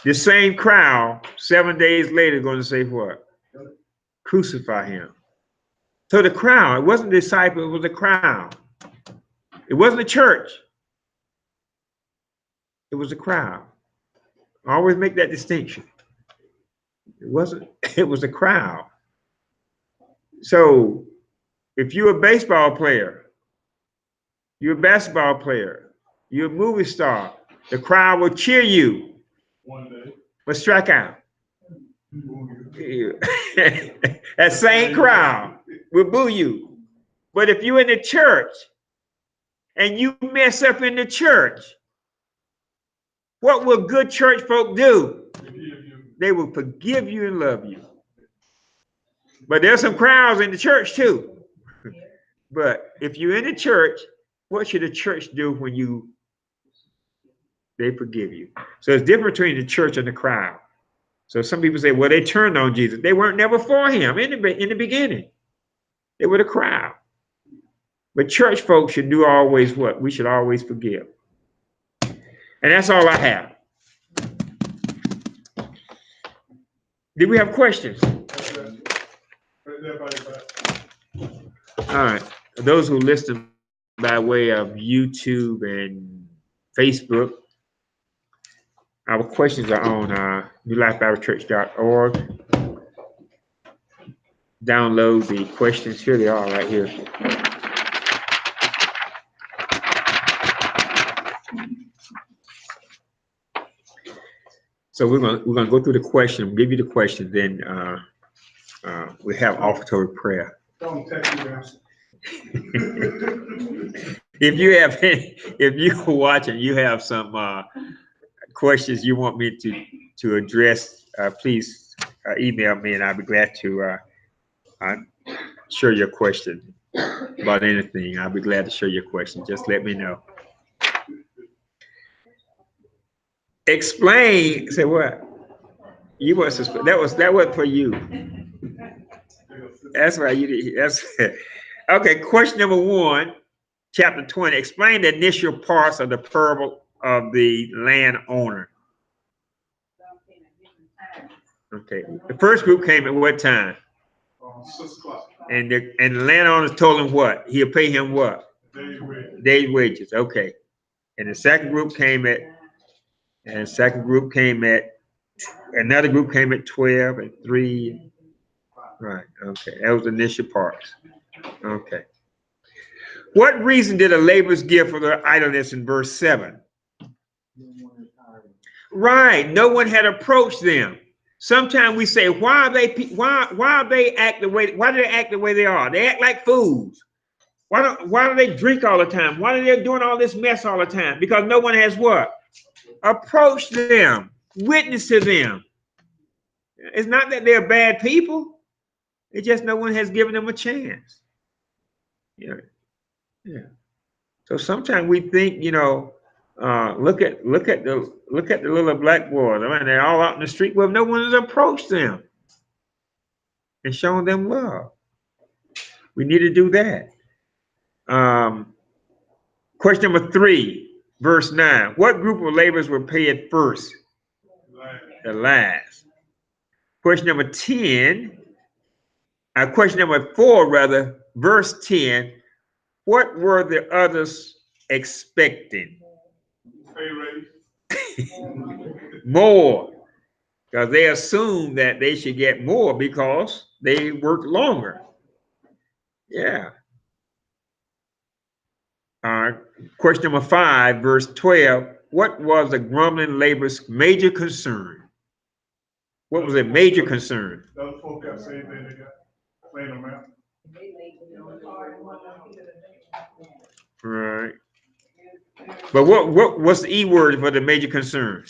The same crowd, 7 days later, going to say what? Crucify him. So the crowd, it wasn't the disciples, it was the crowd. It wasn't the church. It was the crowd. I always make that distinction. It was the crowd. So if you're a baseball player, you're a basketball player, you're a movie star, the crowd will cheer you. One day. But strike out. That same crowd will boo you. But if you're in the church and you mess up in the church, what will good church folk do? They will forgive you and love you. But there's some crowds in the church too. But if you're in the church, what should the church do when they forgive you? So it's different between the church and the crowd. So some people say, well, they turned on Jesus. They weren't never for him in the beginning. They were the crowd. But church folks should do always what? We should always forgive. And that's all I have. Did we have questions? All right. For those who listen by way of YouTube and Facebook, our questions are on newlifebiblechurch.org. download the questions. Here they are right here. So we're gonna go through the question, give you the question, then we have offertory prayer. Don't text me, answer. If you are watching, you have some questions you want me to address, please email me, and I'll be glad to share your question about anything. I'll be glad to share your question. Just let me know. Explain. Say what? You was that was for you. That's right. You did. That's okay. Question number 1, chapter 20. Explain the initial parts of the parable of the landowner. Okay. The first group came at what time? 6 o'clock. And the landowners told him what? He'll pay him what? Day's wages. Okay. And the second group came at, another group came at 12 and 3. Right. Okay. That was the initial parts. Okay. What reason did the laborers give for their idleness in verse 7? Right. No one had approached them. Sometimes we say, why do they act the way they are? They act like fools. Why do they drink all the time? Why are they doing all this mess all the time? Because no one has what? Approached them, witnessed to them. It's not that they're bad people. It's just no one has given them a chance. Yeah. So sometimes we think, look at the little black boys. I mean, they're all out in the street. Well, no one has approached them and shown them love. We need to do that. Question number 3, verse 9. What group of laborers were paid first? The last. Question number 4, rather, verse 10. What were the others expecting? Pay raise. More. Because they assumed that they should get more because they worked longer. Yeah. Question number 5, verse 12. What was the grumbling laborer's major concern? What was a major concern? The other folk got saved, then they got playing them out. Right. But what's the E word for the major concern?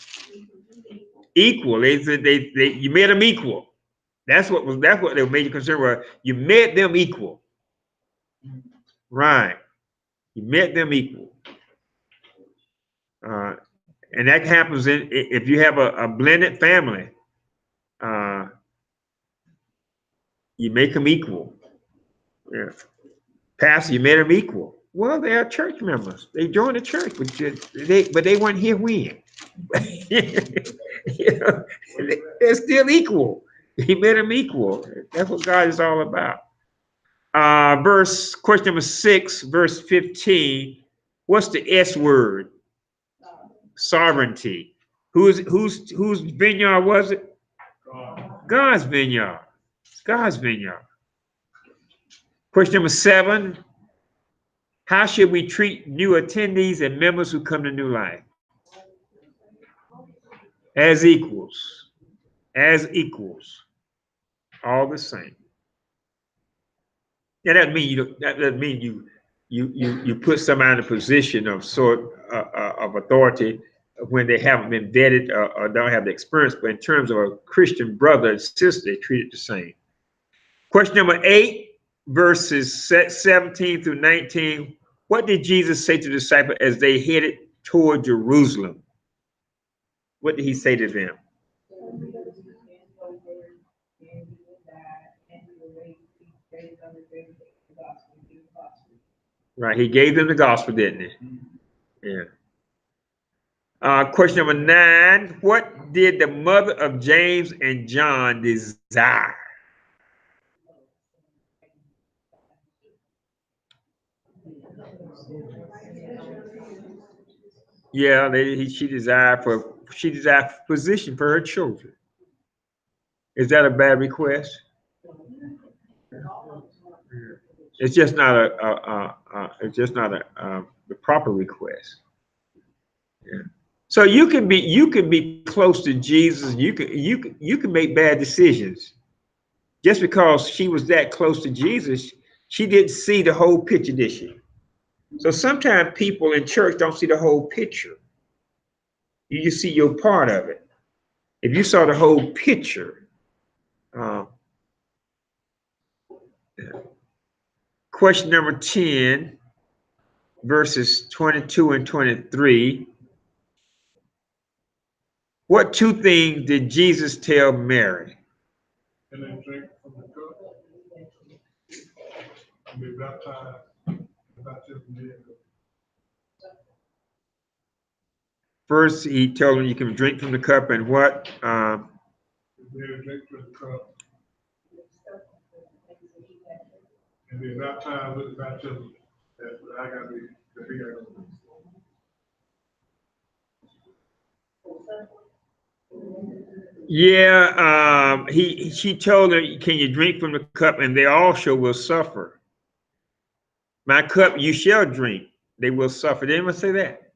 Equal. They said you made them equal. That's what their major concern was. You made them equal. Right. You made them equal. And that happens if you have a blended family. You make them equal. Yeah. Pastor, you made them equal. Well, they are church members. They joined the church, but they weren't here when. They're still equal. He made them equal. That's what God is all about. Question number 6, verse 15. What's the S word? Sovereignty. Whose vineyard was it? God's vineyard. God's vineyard. Question number 7. How should we treat new attendees and members who come to New Life? As equals. As equals. All the same. Yeah, that doesn't mean you put somebody in a position of authority when they haven't been vetted or don't have the experience, but in terms of a Christian brother and sister, they treat it the same. Question number 8, verses 17 through 19. What did Jesus say to the disciples as they headed toward Jerusalem? What did he say to them? Right, he gave them the gospel, didn't he? Yeah. Question number 9. What did the mother of James and John desire? Yeah, she desired position for her children. Is that a bad request? It's just not the proper request. Yeah. So you can be close to Jesus. You can make bad decisions. Just because she was that close to Jesus, she didn't see the whole picture, did she? So sometimes people in church don't see the whole picture. You just see your part of it. If you saw the whole picture, question number 10, verses 22 and 23. What two things did Jesus tell Mary? And then drink from the cup. And be baptized. Baptism being First, he told him you can drink from the cup and what? drink from the cup. And be baptized with the baptism that I got to be, that he got to be. Yeah, she told her, can you drink from the cup? And they also will suffer. My cup you shall drink. They will suffer. Did anyone say that?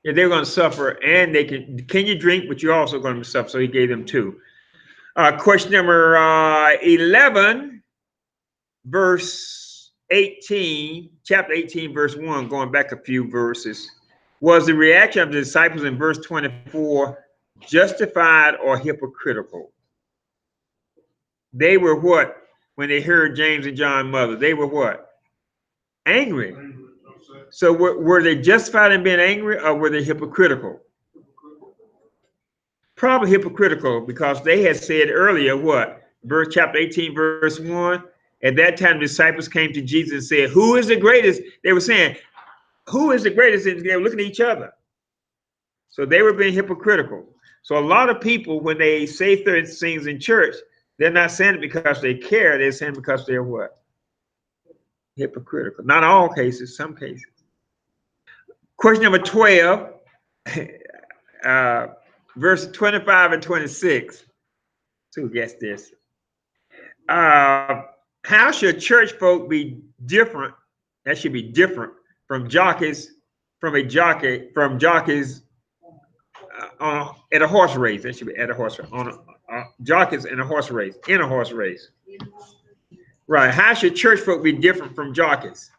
Yeah, they're going to suffer, and they can you drink, but you're also going to suffer. So he gave them two. Question number 11, verse 18, chapter 18, verse 1, going back a few verses. Was the reaction of the disciples in verse 24 justified or hypocritical? They were what? When they heard James and John's mother, they were what? Angry. So were they justified in being angry, or were they hypocritical? Probably hypocritical, because they had said earlier what? Verse chapter 18, verse 1. At that time, the disciples came to Jesus and said, who is the greatest? They were saying, who is the greatest? And they were looking at each other. So they were being hypocritical. So a lot of people, when they say certain things in church, they're not saying it because they care. They're saying it because they're what? Hypocritical. Not all cases, some cases. Question number 12, verse 25 and 26. So guess this. How should church folk be different? That should be different from jockeys, from jockeys at a horse race. That should be at a horse race. Jockeys in a horse race. In a horse race. Right. How should church folk be different from jockeys?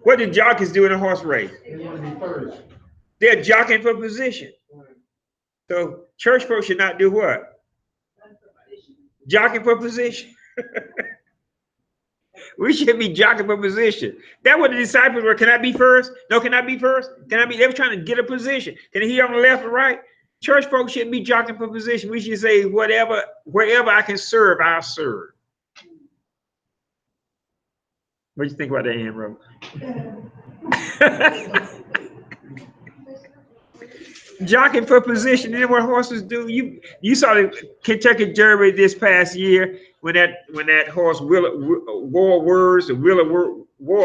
What did jockeys do in a horse race? They want to be first. They're jockeying for position. So church folk should not do what? Jockeying for position. We should be jockeying for position. That's what the disciples were. Can I be first? No, can I be first? Can I be? They were trying to get a position. Can he on the left or right? Church folks shouldn't be jockeying for position. We should say, wherever I can serve, I'll serve. What do you think about that, Ambrose? Jockeying for position. You know what horses do? You saw the Kentucky Derby this past year when that horse War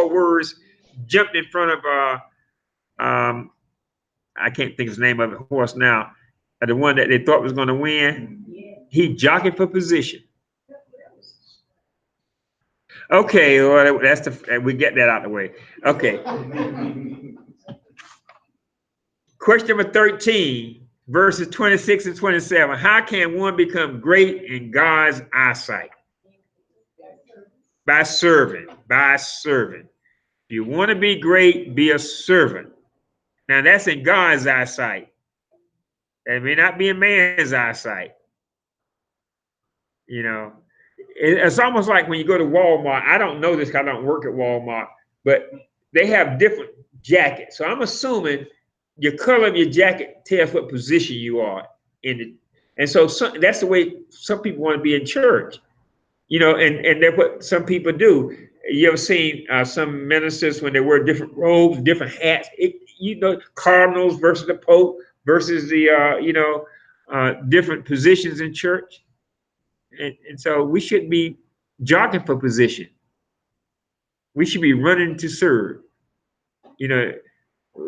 Words jumped in front of I can't think of the name of the horse now. The one that they thought was going to win. He jockeyed for position. Okay, well, we get that out of the way. Okay. Question number 13, verses 26 and 27. How can one become great in God's eyesight? By serving. If you want to be great, be a servant. Now that's in God's eyesight. That may not be in man's eyesight. You know, it's almost like when you go to Walmart. I don't know this because I don't work at Walmart, but they have different jackets. So I'm assuming your color of your jacket tells what position you are in it. And so that's the way some people want to be in church, you know, and that's what some people do. You ever seen some ministers when they wear different robes, different hats, cardinals versus the Pope versus the, different positions in church. And so we shouldn't be jockeying for position. We should be running to serve.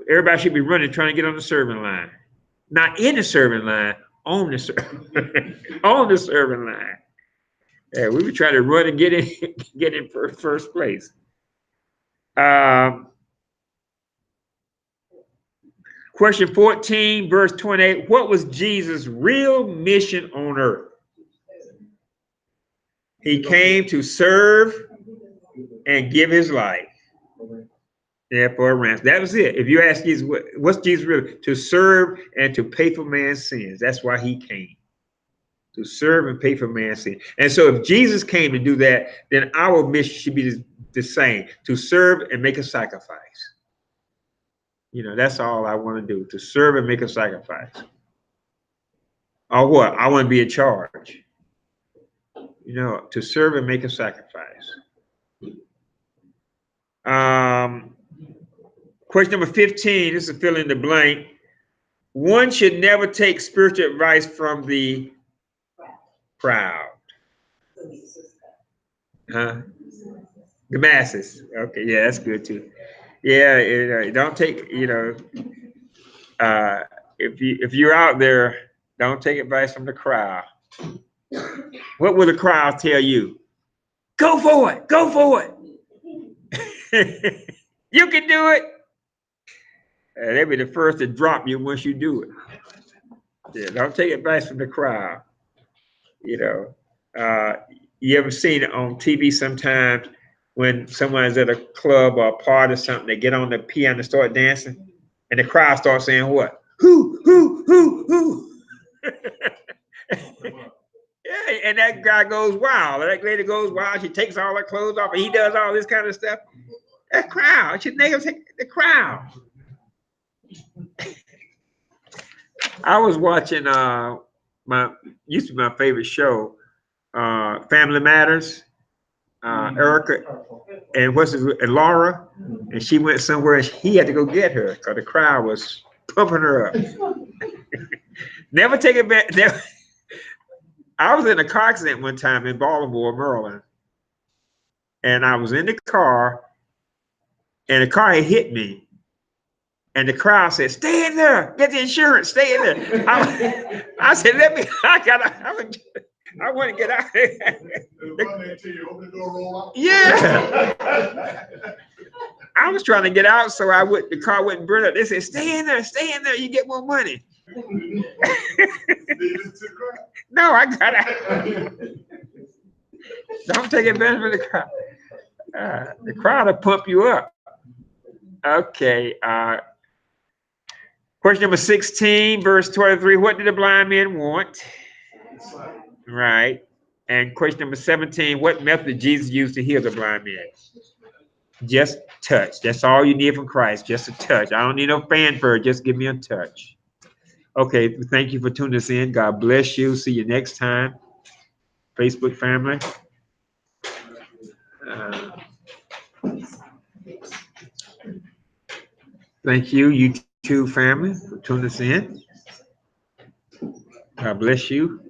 Everybody should be running, trying to get on the serving line. Not in the serving line, on the on the serving line. Yeah, we would try to run and get in first place. Question 14, verse 28. What was Jesus' real mission on earth? He came to serve and give his life. Yeah, for a ransom. That was it. If you ask Jesus, what's Jesus really? To serve and to pay for man's sins. That's why he came. To serve and pay for man's sins. And so if Jesus came to do that, then our mission should be the same. To serve and make a sacrifice. You know, that's all I want to do. To serve and make a sacrifice. Or what? I want to be in charge. You know, to serve and make a sacrifice. Question number 15, this is fill in the blank. One should never take spiritual advice from the crowd. Huh? The masses. Okay, yeah, that's good too. Yeah, don't take, if you're out there, don't take advice from the crowd. What will the crowd tell you? Go for it. Go for it. You can do it. They'll be the first to drop you once you do it. Yeah, don't take advice from the crowd. You ever seen it on TV sometimes when someone's at a club or a party or something, they get on the piano and start dancing, and the crowd starts saying what? Who? Yeah, and that guy goes wild. That lady goes wild. She takes all her clothes off, and he does all this kind of stuff. That crowd. Should name the crowd. I was watching used to be my favorite show, Family Matters. Erica and Laura, and she went somewhere and he had to go get her because the crowd was pumping her up. Never take it back. Never. I was in a car accident one time in Baltimore, Maryland, and I was in the car, and the car had hit me. And the crowd said, "Stay in there, get the insurance, stay in there." I said, I want to get out. Yeah. I was trying to get out so the car wouldn't burn up. They said, stay in there, you get more money. No, I got out. Don't take advantage of the crowd. The crowd will pump you up. Okay. Question number 16, verse 23. What did the blind man want? Right. And question number 17, what method did Jesus use to heal the blind man? Just touch. That's all you need from Christ. Just a touch. I don't need no fanfare. Just give me a touch. Okay. Thank you for tuning us in. God bless you. See you next time. Facebook family. Thank you, YouTube family, for tuning us in. God bless you.